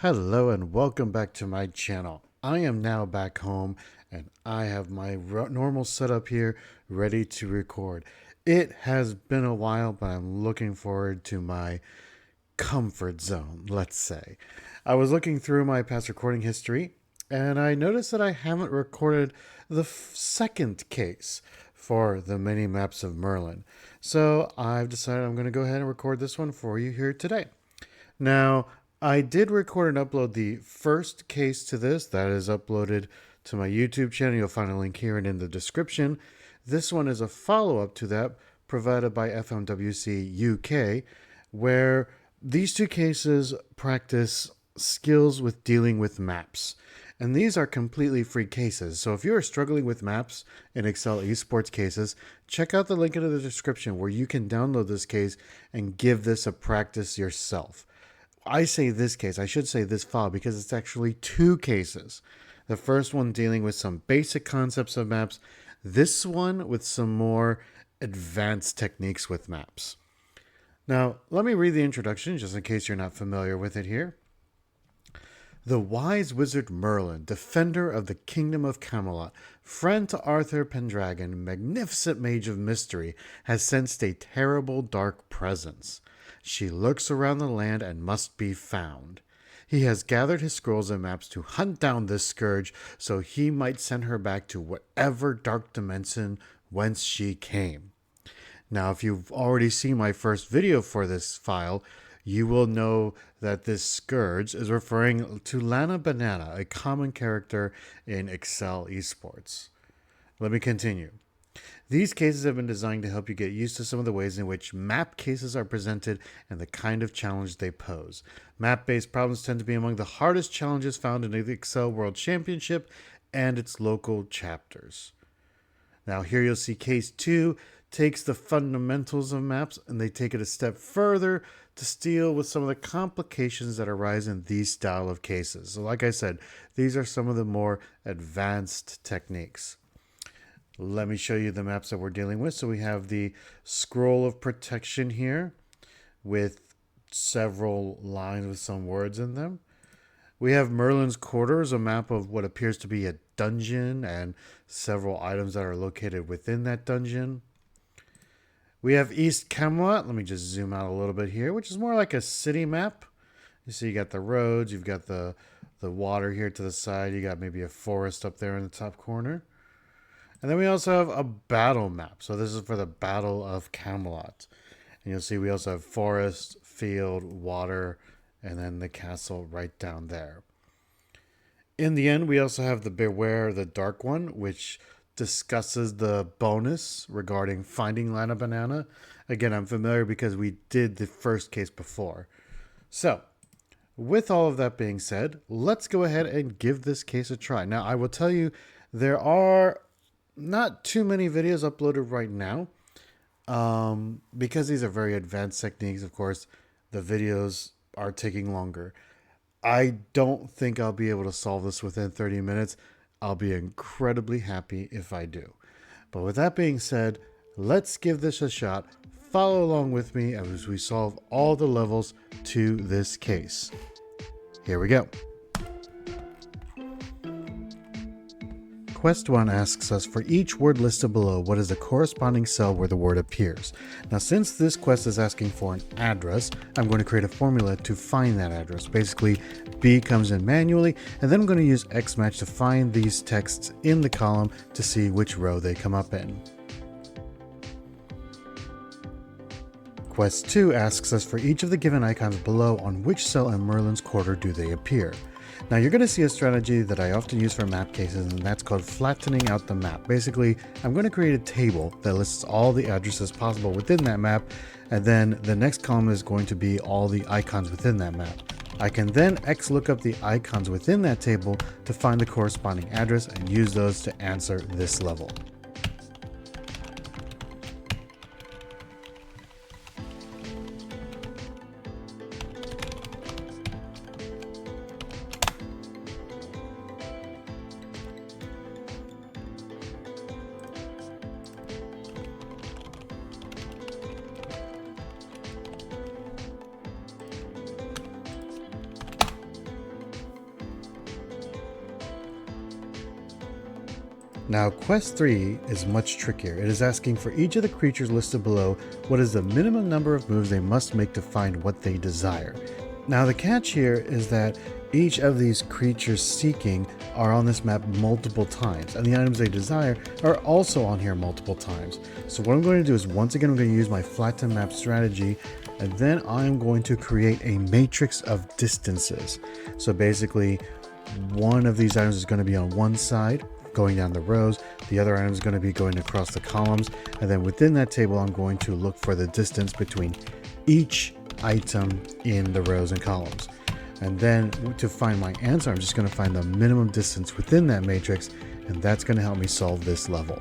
Hello and welcome back to my channel. I am now back home and I have my normal setup here ready to record. It has been a while, but I'm looking forward to my comfort zone, let's say. I was looking through my past recording history and I noticed that I haven't recorded the second case for the mini Maps of Merlin. So I've decided I'm going to go ahead and record this one for you here today. Now, I did record and upload the first case to this. That is uploaded to my YouTube channel. You'll find a link here and in the description. This one is a follow-up to that provided by FMWC UK, where these two cases practice skills with dealing with maps. And these are completely free cases. So if you are struggling with maps in Excel Esports cases, check out the link in the description where you can download this case and give this a practice yourself. I say this case, I should say this file, because it's actually two cases. The first one dealing with some basic concepts of maps, this one with some more advanced techniques with maps. Now, let me read the introduction just in case you're not familiar with it here. The wise wizard Merlin, defender of the kingdom of Camelot, friend to Arthur Pendragon, magnificent mage of mystery, has sensed a terrible dark presence. She lurks around the land and must be found. He has gathered his scrolls and maps to hunt down this scourge so he might send her back to whatever dark dimension whence she came. Now, if you've already seen my first video for this file, you will know that this scourge is referring to Lana Banana, a common character in Excel Esports. Let me continue. These cases have been designed to help you get used to some of the ways in which map cases are presented and the kind of challenge they pose. Map-based problems tend to be among the hardest challenges found in the Excel World Championship and its local chapters. Now here you'll see case 2 takes the fundamentals of maps and they take it a step further to deal with some of the complications that arise in these style of cases. So like I said, these are some of the more advanced techniques. Let me show you the maps that we're dealing with. So we have the scroll of protection here with several lines with some words in them. We have Merlin's Quarters, a map of what appears to be a dungeon and several items that are located within that dungeon. We have East Camelot. Let me just zoom out a little bit here, which is more like a city map. You see you got the roads, you've got the water here to the side, you got maybe a forest up there in the top corner. And then we also have a battle map. So this is for the Battle of Camelot. And you'll see we also have forest, field, water, and then the castle right down there. In the end, we also have the Beware the Dark One, which discusses the bonus regarding finding Lana Banana. Again, I'm familiar because we did the first case before. So, with all of that being said, let's go ahead and give this case a try. Now, I will tell you, there are not too many videos uploaded right now. Because these are very advanced techniques, of course, the videos are taking longer. I don't think I'll be able to solve this within 30 minutes. I'll be incredibly happy if I do. But with that being said, let's give this a shot. Follow along with me as we solve all the levels to this case. Here we go. Quest 1 asks us for each word listed below, what is the corresponding cell where the word appears. Now, since this quest is asking for an address, I'm going to create a formula to find that address. Basically, B comes in manually, and then I'm going to use Xmatch to find these texts in the column to see which row they come up in. Quest 2 asks us for each of the given icons below, on which cell in Merlin's Quarter do they appear. Now you're going to see a strategy that I often use for map cases, and that's called flattening out the map. Basically, I'm going to create a table that lists all the addresses possible within that map, and then the next column is going to be all the icons within that map. I can then XLOOKUP the icons within that table to find the corresponding address and use those to answer this level. Now, quest 3 is much trickier. It is asking for each of the creatures listed below what is the minimum number of moves they must make to find what they desire. Now, the catch here is that each of these creatures seeking are on this map multiple times, and the items they desire are also on here multiple times. So what I'm going to do is, once again, I'm going to use my flatten map strategy, and then I'm going to create a matrix of distances. So basically, one of these items is going to be on one side, going down the rows, the other item is going to be going across the columns, and then within that table I'm going to look for the distance between each item in the rows and columns. And then to find my answer, I'm just going to find the minimum distance within that matrix, and that's going to help me solve this level.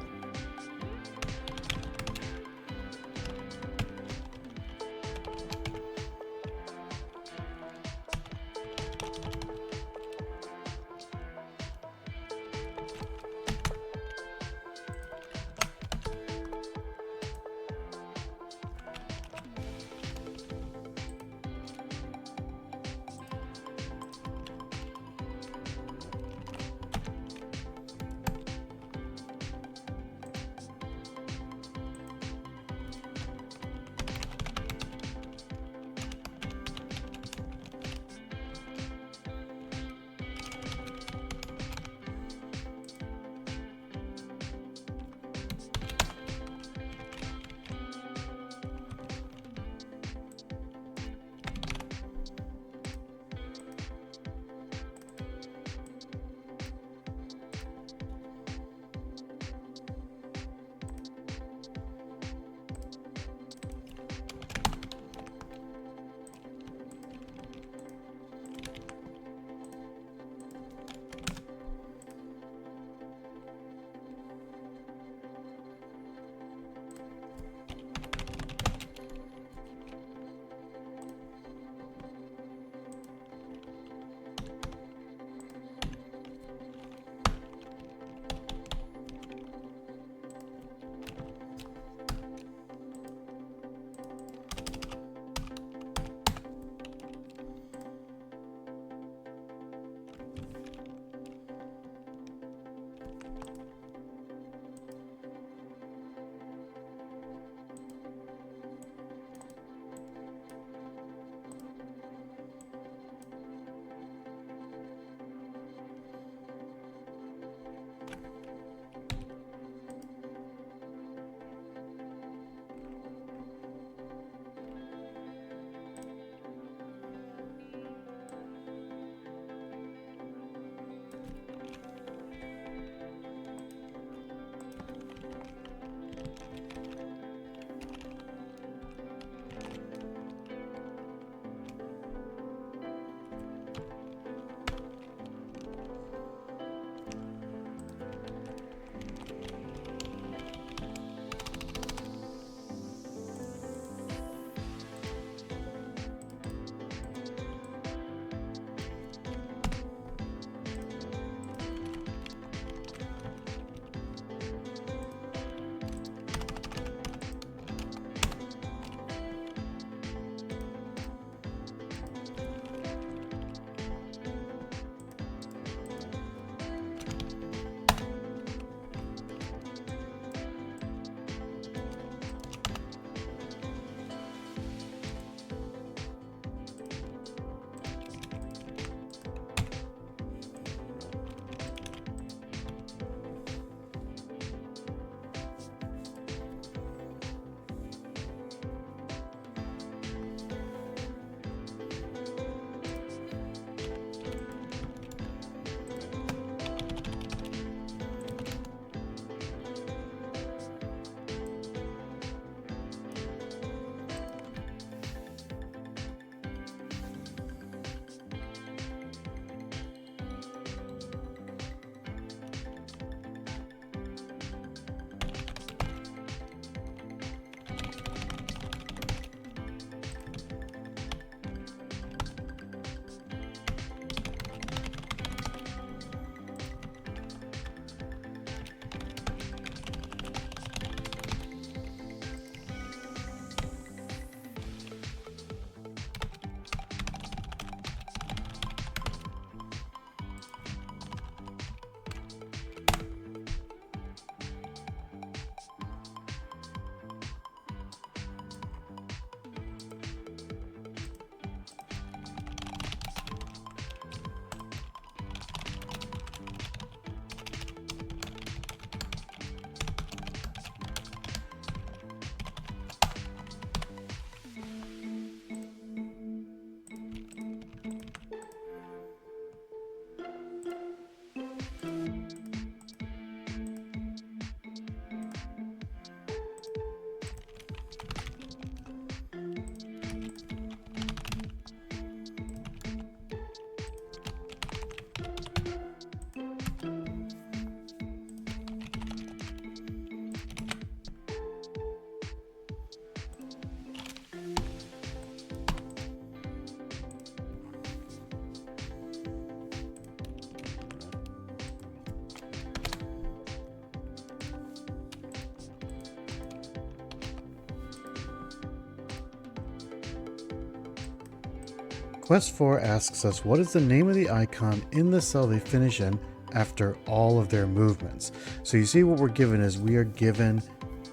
Quest 4 asks us what is the name of the icon in the cell they finish in after all of their movements. So you see what we're given is we are given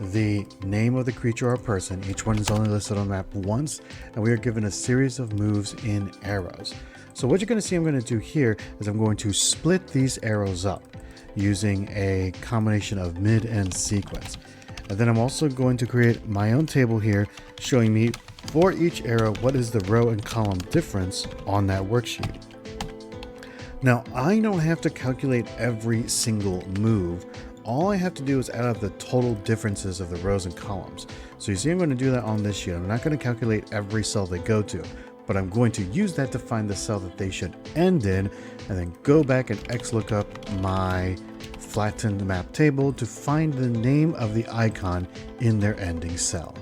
the name of the creature or person. Each one is only listed on the map once, and we are given a series of moves in arrows. So what you're going to see I'm going to do here is I'm going to split these arrows up using a combination of mid and sequence. And then I'm also going to create my own table here showing me for each arrow what is the row and column difference on that worksheet. Now I don't have to calculate every single move. All I have to do is add up the total differences of the rows and columns. So you see I'm going to do that on this sheet. I'm not going to calculate every cell they go to, but I'm going to use that to find the cell that they should end in, and then go back and XLOOKUP my flattened map table to find the name of the icon in their ending cell.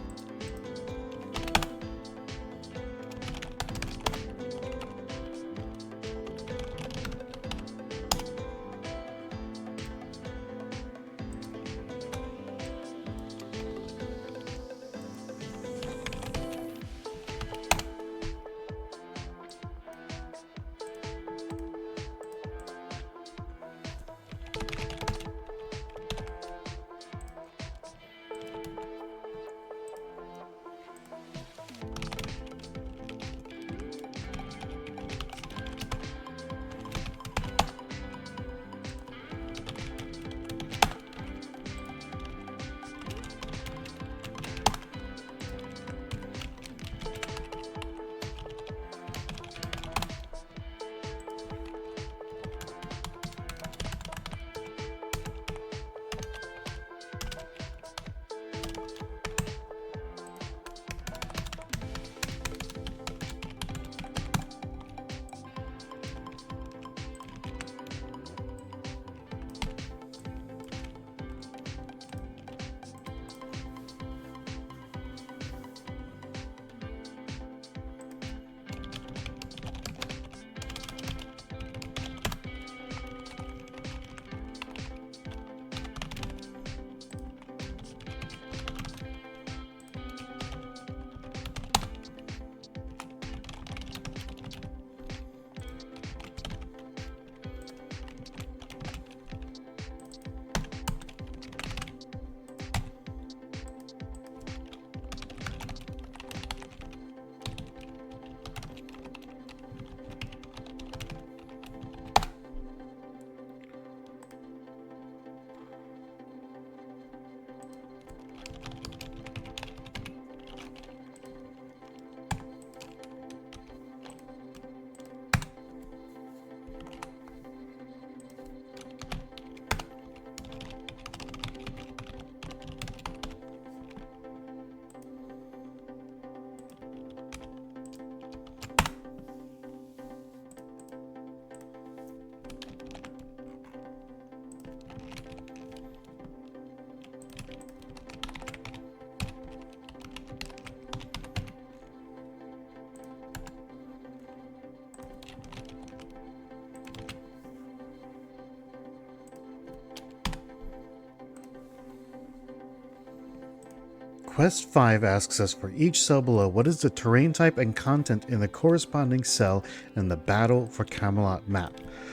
Quest 5 asks us for each cell below what is the terrain type and content in the corresponding cell in the Battle for Camelot map.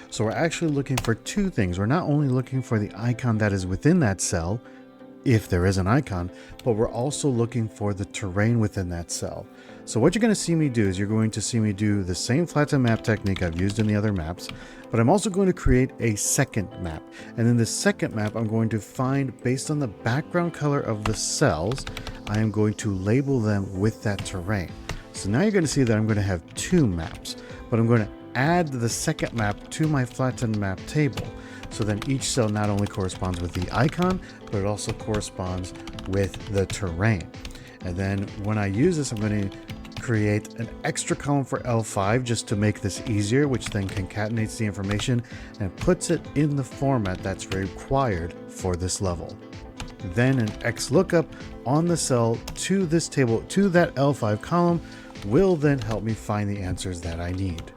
So we're actually looking for two things. We're not only looking for the icon that is within that cell, if there is an icon, but we're also looking for the terrain within that cell. So what you're going to see me do is you're going to see me do the same flatten map technique I've used in the other maps, but I'm also going to create a second map. And in the second map, I'm going to find, based on the background color of the cells, I am going to label them with that terrain. So now you're going to see that I'm going to have two maps, but I'm going to add the second map to my flattened map table. So then each cell not only corresponds with the icon, but it also corresponds with the terrain. And then when I use this, I'm going to create an extra column for L5 just to make this easier, which then concatenates the information and puts it in the format that's required for this level. Then an XLOOKUP on the cell to this table, to that L5 column, will then help me find the answers that I need.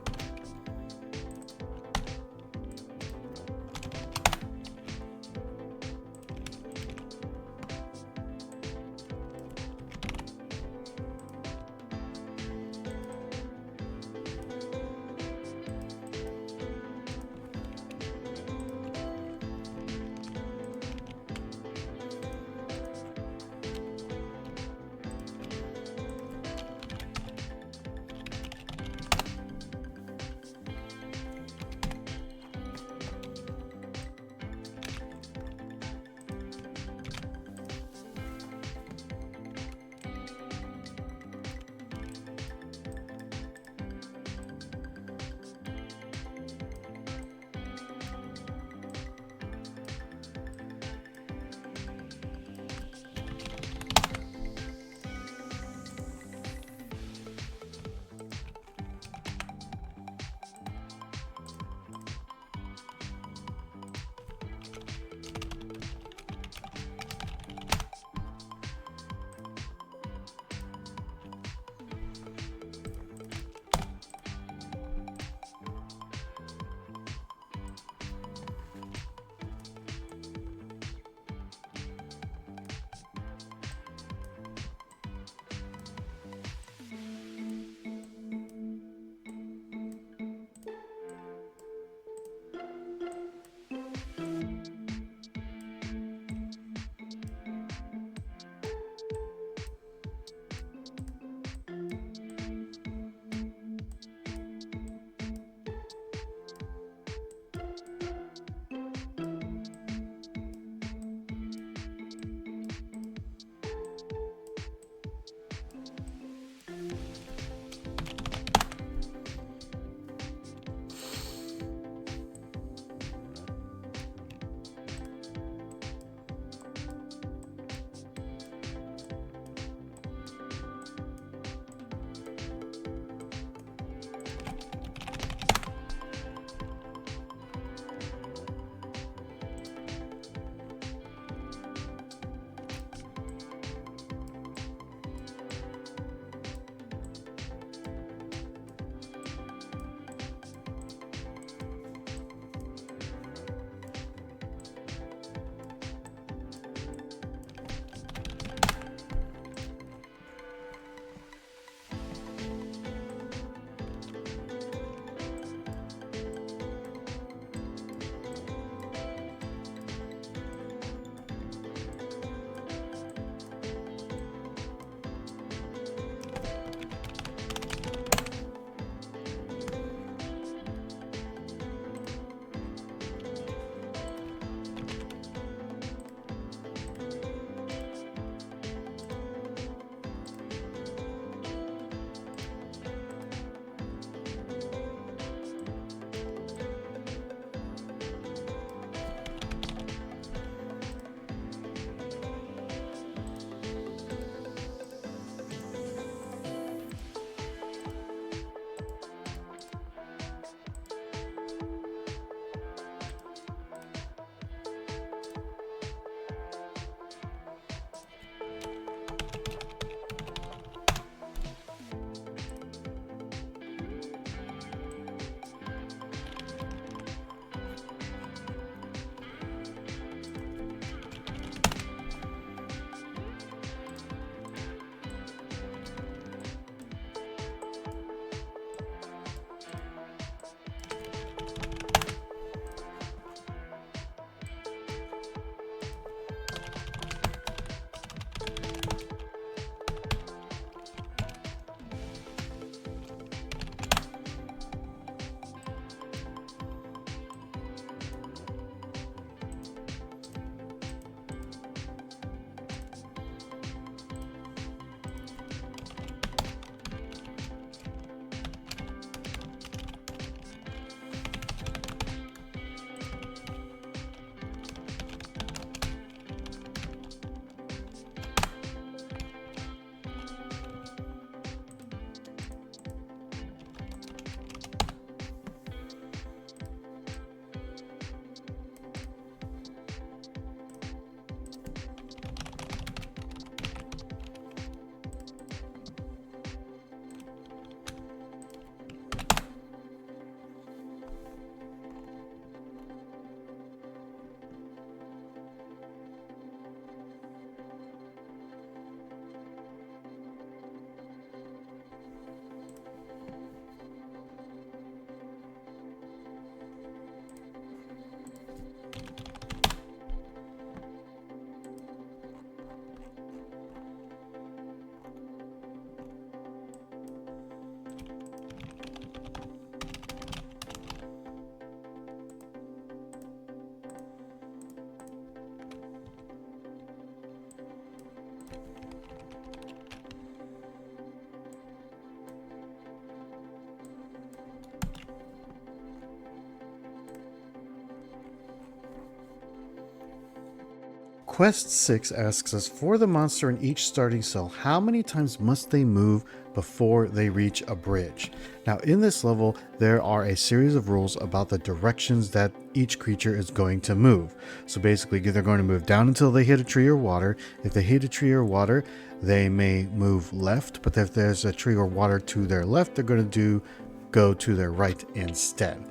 Quest 6 asks us, for the monster in each starting cell, how many times must they move before they reach a bridge? Now in this level, there are a series of rules about the directions that each creature is going to move. So basically, they're going to move down until they hit a tree or water. If they hit a tree or water, they may move left, but if there's a tree or water to their left, they're going to go to their right instead.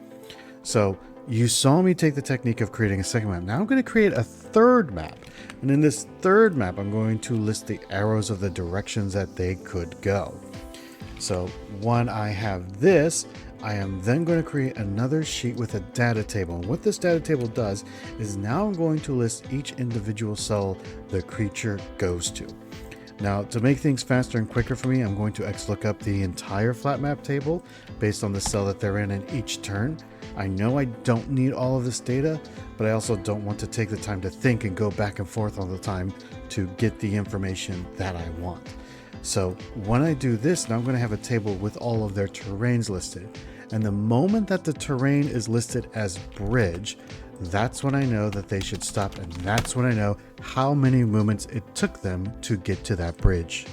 So you saw me take the technique of creating a second map. Now I'm going to create a third map. And in this third map, I'm going to list the arrows of the directions that they could go. So when I have this, I am then going to create another sheet with a data table. And what this data table does is now I'm going to list each individual cell the creature goes to. Now, to make things faster and quicker for me, I'm going to XLOOKUP the entire flat map table based on the cell that they're in each turn. I know I don't need all of this data, but I also don't want to take the time to think and go back and forth all the time to get the information that I want. So when I do this, now I'm going to have a table with all of their terrains listed. And the moment that the terrain is listed as bridge, that's when I know that they should stop, and that's when I know how many movements it took them to get to that bridge.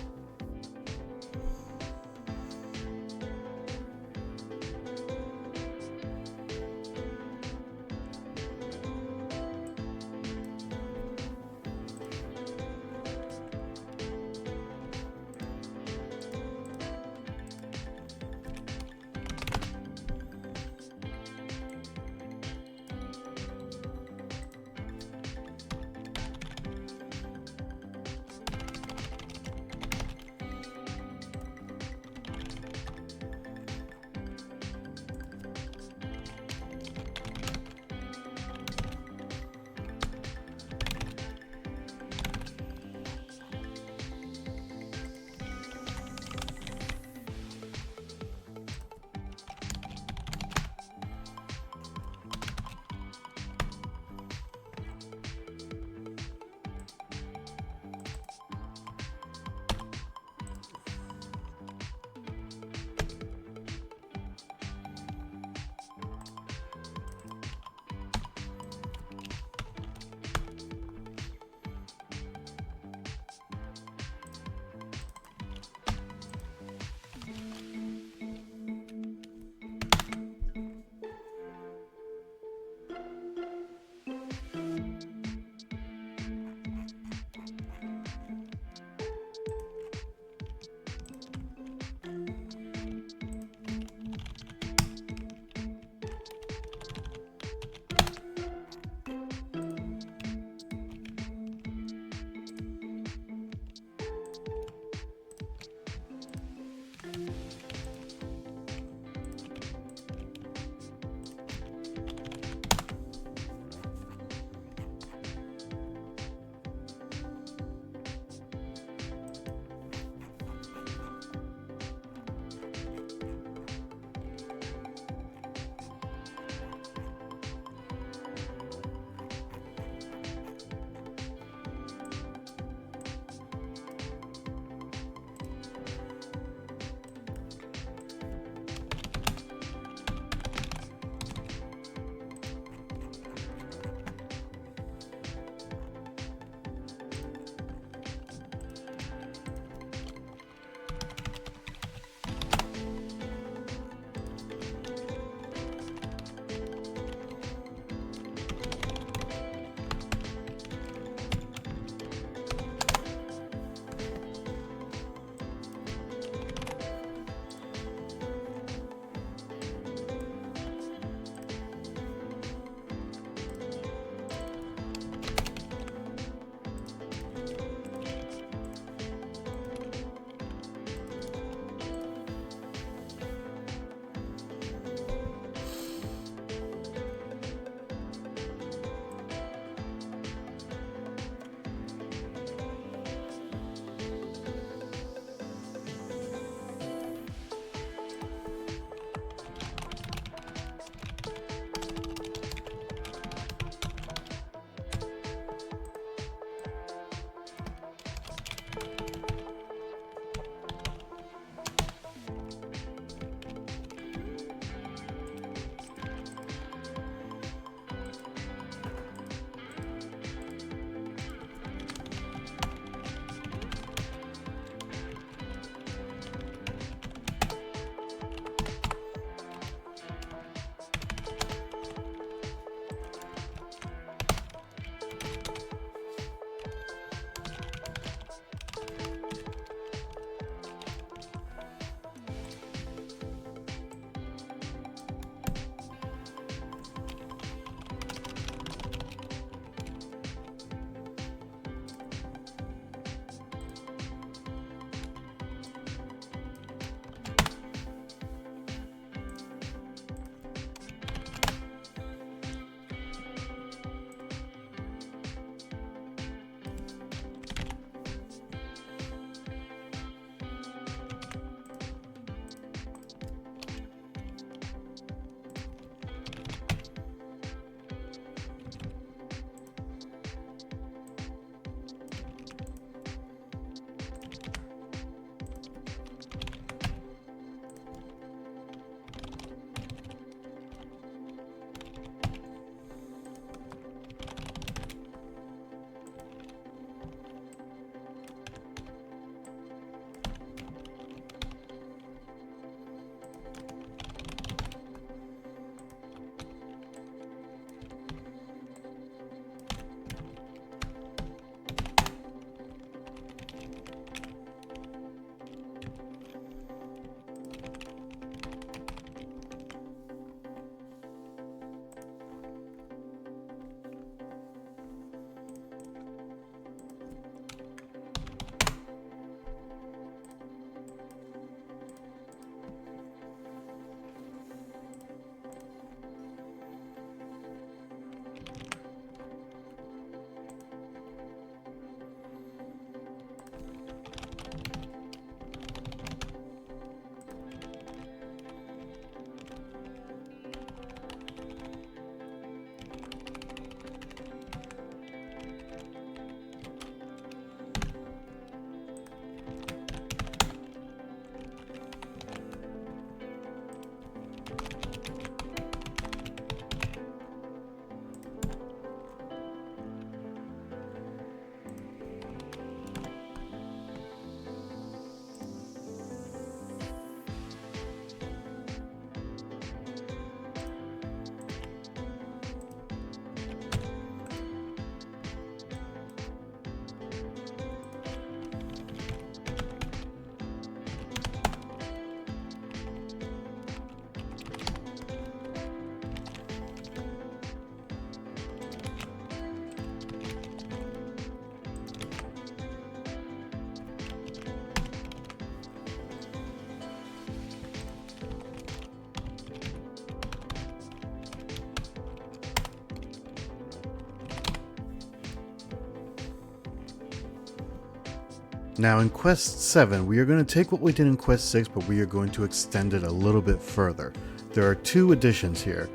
Now in Quest 7, we are going to take what we did in Quest 6, but we are going to extend it a little bit further. There are two additions here.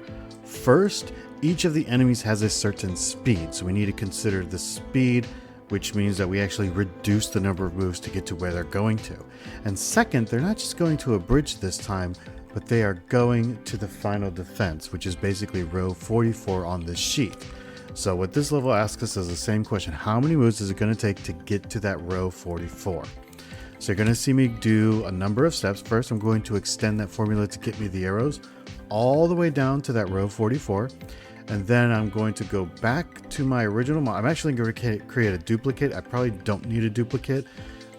First, each of the enemies has a certain speed, so we need to consider the speed, which means that we actually reduce the number of moves to get to where they're going to. And second, they're not just going to a bridge this time, but they are going to the final defense, which is basically row 44 on this sheet. So what this level asks us is the same question: how many moves is it going to take to get to that row 44? So you're going to see me do a number of steps. First, I'm going to extend that formula to get me the arrows all the way down to that row 44. And then I'm going to go back to my original model. I'm actually going to create a duplicate. I probably don't need a duplicate,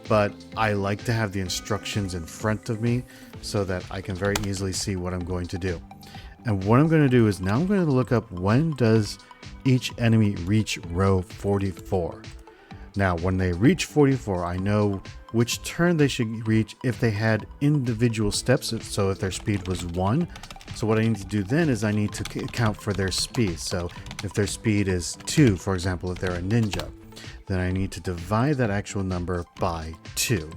but I like to have the instructions in front of me so that I can very easily see what I'm going to do. And what I'm going to do is now I'm going to look up when does each enemy reach row 44. Now, when they reach 44, I know which turn they should reach if they had individual steps. So if their speed was 1, so what I need to do then is I need to account for their speed. So if their speed is 2, for example, if they're a ninja, then I need to divide that actual number by 2.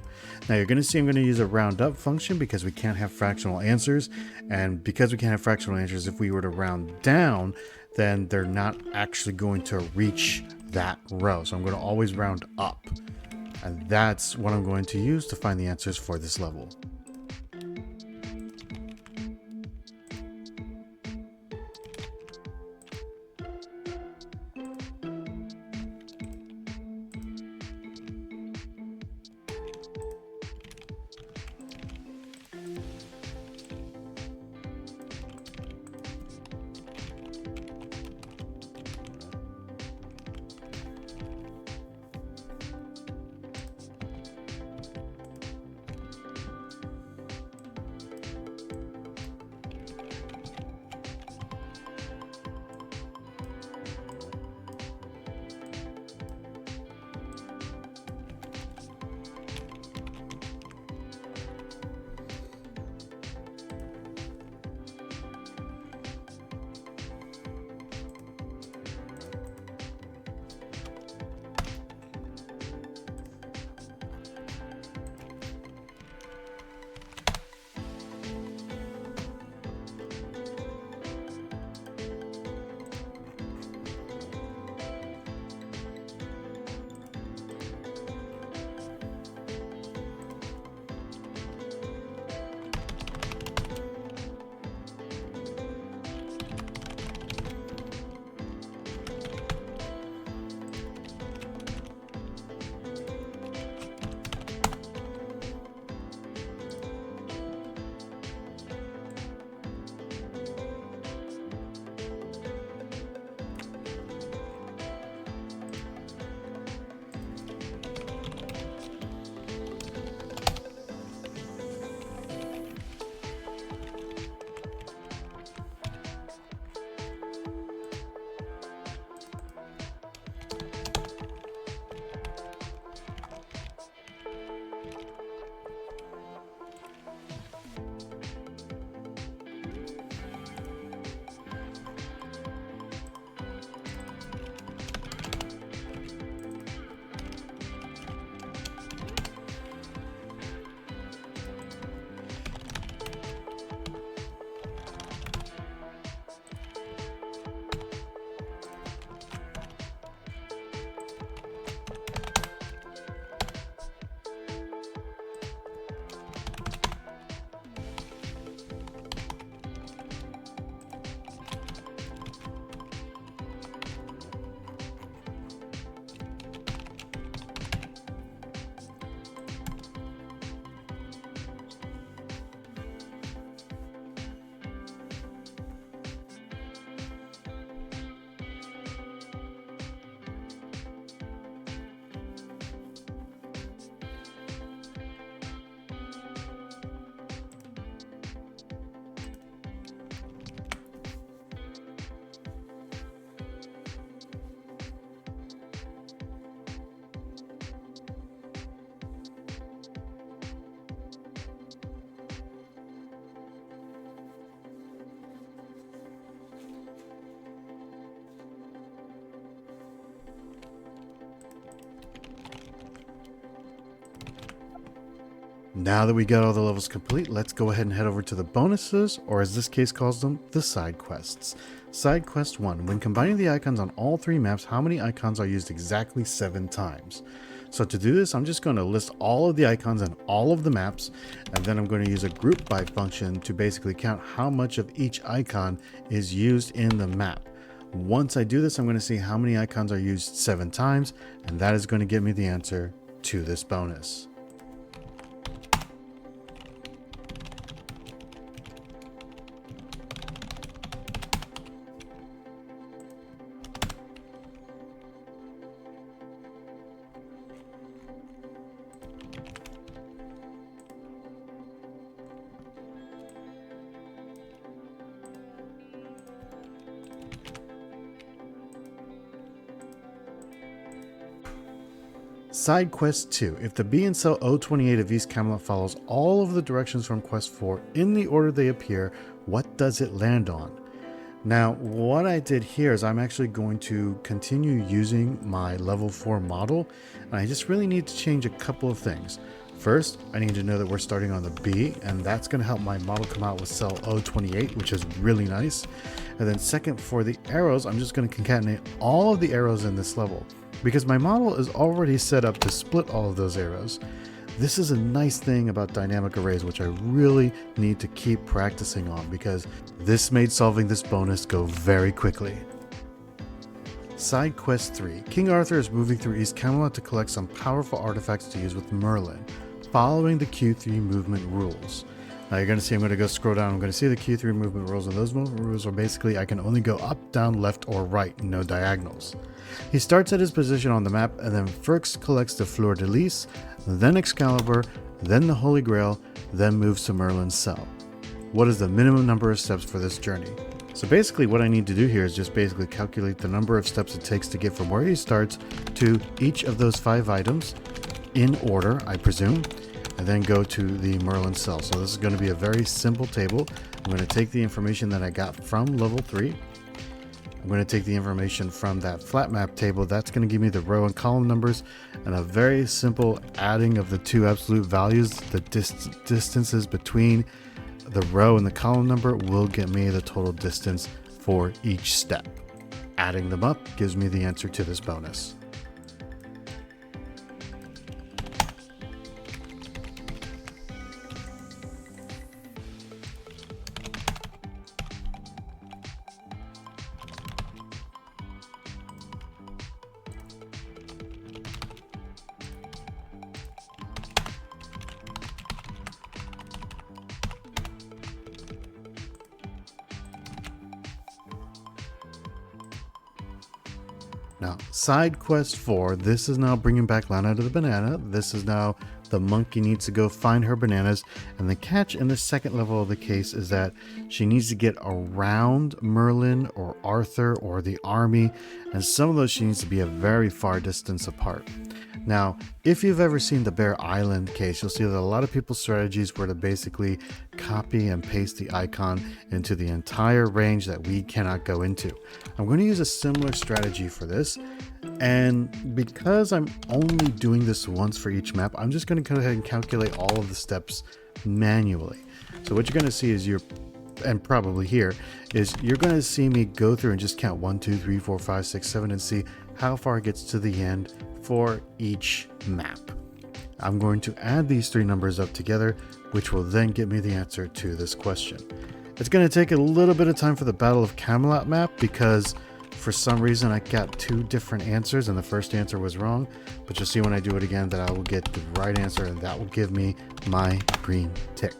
Now you're going to see I'm going to use a round up function because we can't have fractional answers. And because we can't have fractional answers, if we were to round down, then they're not actually going to reach that row. So I'm going to always round up. And that's what I'm going to use to find the answers for this level. Now that we got all the levels complete, let's go ahead and head over to the bonuses, or as this case calls them, the side quests. Side quest 1. When combining the icons on all 3 maps, how many icons are used exactly 7 times? So to do this, I'm just going to list all of the icons on all of the maps, and then I'm going to use a group by function to basically count how much of each icon is used in the map. Once I do this, I'm going to see how many icons are used 7 times, and that is going to give me the answer to this bonus. Side Quest 2. If the B in cell 028 of East Camelot follows all of the directions from Quest 4 in the order they appear, what does it land on? Now, what I did here is I'm actually going to continue using my level 4 model, and I just really need to change a couple of things. First, I need to know that we're starting on the B, and that's going to help my model come out with cell 028, which is really nice. And then second, for the arrows, I'm just going to concatenate all of the arrows in this level, because my model is already set up to split all of those arrows. This is a nice thing about dynamic arrays, which I really need to keep practicing on, because this made solving this bonus go very quickly. Side Quest 3. King Arthur is moving through East Camelot to collect some powerful artifacts to use with Merlin, following the Q3 movement rules. Now you're going to see I'm going to go scroll down. I'm going to see the Q3 movement rules, and those movement rules are basically I can only go up, down, left, or right, no diagonals. He starts at his position on the map and then first collects the Fleur de Lis, then Excalibur, then the Holy Grail, then moves to Merlin's cell. What is the minimum number of steps for this journey? So basically what I need to do here is just basically calculate the number of steps it takes to get from where he starts to each of those 5 items in order, I presume, and then go to the Merlin cell. So this is going to be a very simple table. I'm going to take the information that I got from level 3. I'm going to take the information from that flat map table. That's going to give me the row and column numbers, and a very simple adding of the 2 absolute values, the distances between the row and the column number, will get me the total distance for each step. Adding them up gives me the answer to this bonus. Now, side quest 4, this is now bringing back Lana to the banana. This is now the monkey needs to go find her bananas. And the catch in the second level of the case is that she needs to get around Merlin or Arthur or the army. And some of those she needs to be a very far distance apart. Now, if you've ever seen the Bear Island case, you'll see that a lot of people's strategies were to basically copy and paste the icon into the entire range that we cannot go into. I'm going to use a similar strategy for this, and because I'm only doing this once for each map, I'm just going to go ahead and calculate all of the steps manually. So what you're going to see is and probably here, is you're going to see me go through and just count 1, 2, 3, 4, 5, 6, 7 and see how far it gets to the end for each map. I'm going to add these 3 numbers up together, which will then get me the answer to this question. It's going to take a little bit of time for the Battle of Camelot map, because for some reason I got 2 different answers and the first answer was wrong, but you'll see when I do it again that I will get the right answer, and that will give me my green tick.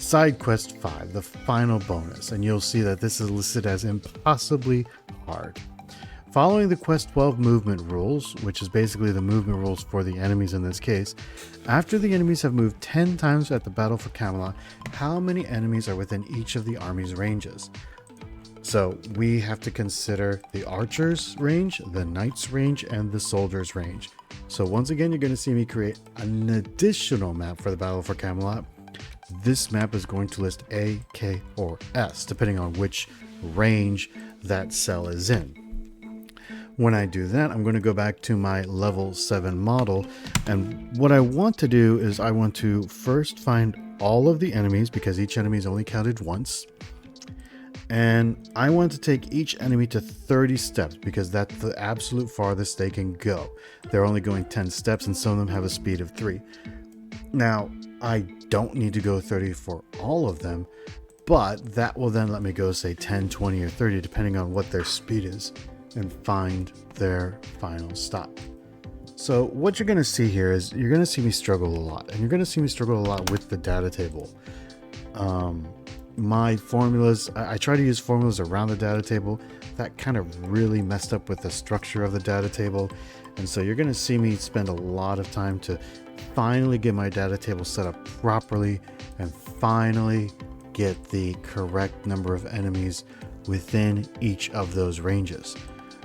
Side quest 5, the final bonus, and you'll see that this is listed as impossibly hard. Following the quest 12 movement rules, which is basically the movement rules for the enemies in this case, after the enemies have moved 10 times at the Battle for Camelot, how many enemies are within each of the army's ranges? So we have to consider the archer's range, the knight's range, and the soldier's range. So once again, you're going to see me create an additional map for the Battle for Camelot. This map is going to list A, K, or S, depending on which range that cell is in. When I do that, I'm going to go back to my level 7 model, and what I want to do is I want to first find all of the enemies, because each enemy is only counted once, and I want to take each enemy to 30 steps, because that's the absolute farthest they can go. They're only going 10 steps, and some of them have a speed of 3. Now, I don't need to go 30 for all of them, but that will then let me go, say, 10, 20, or 30, depending on what their speed is, and find their final stop. So what you're going to see here is you're going to see me struggle a lot, and you're going to see me struggle a lot with the data table. My formulas, I try to use formulas around the data table. That kind of really messed up with the structure of the data table, and so you're going to see me spend a lot of time to finally get my data table set up properly and finally get the correct number of enemies within each of those ranges.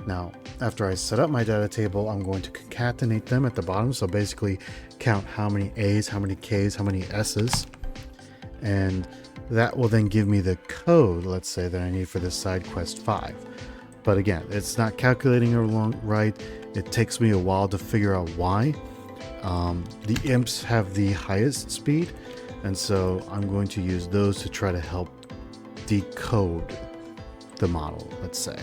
Now, after I set up my data table, I'm going to concatenate them at the bottom. So basically count how many A's, how many K's, how many S's. And that will then give me the code, let's say, that I need for this side quest 5. But again, it's not calculating along right. It takes me a while to figure out why. The imps have the highest speed, and so I'm going to use those to try to help decode the model, let's say.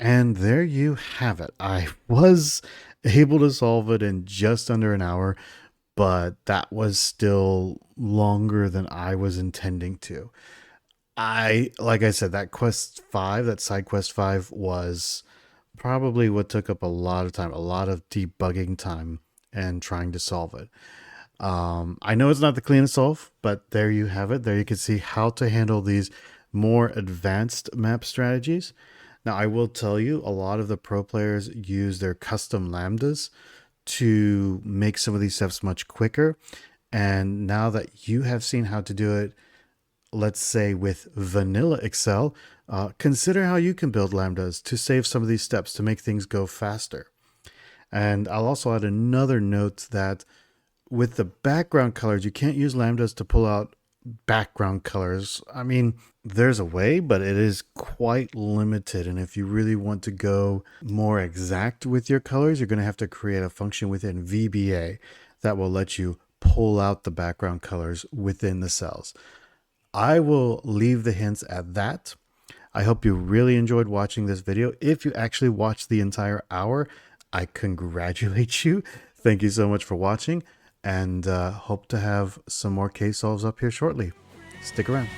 And there you have it. I was able to solve it in just under an hour, but that was still longer than I was intending to. Like I said, that quest 5, that side quest 5 was probably what took up a lot of time, a lot of debugging time and trying to solve it. I know it's not the cleanest solve, but there you have it. There you can see how to handle these more advanced map strategies. Now, I will tell you, a lot of the pro players use their custom lambdas to make some of these steps much quicker. And now that you have seen how to do it, let's say with vanilla Excel, consider how you can build lambdas to save some of these steps to make things go faster. And I'll also add another note that with the background colors, you can't use lambdas to pull out background colors. I mean, there's a way, but it is quite limited. And if you really want to go more exact with your colors, you're going to have to create a function within VBA that will let you pull out the background colors within the cells. I will leave the hints at that. I hope you really enjoyed watching this video. If you actually watched the entire hour, I congratulate you. Thank you so much for watching, and hope to have some more case solves up here shortly. Stick around.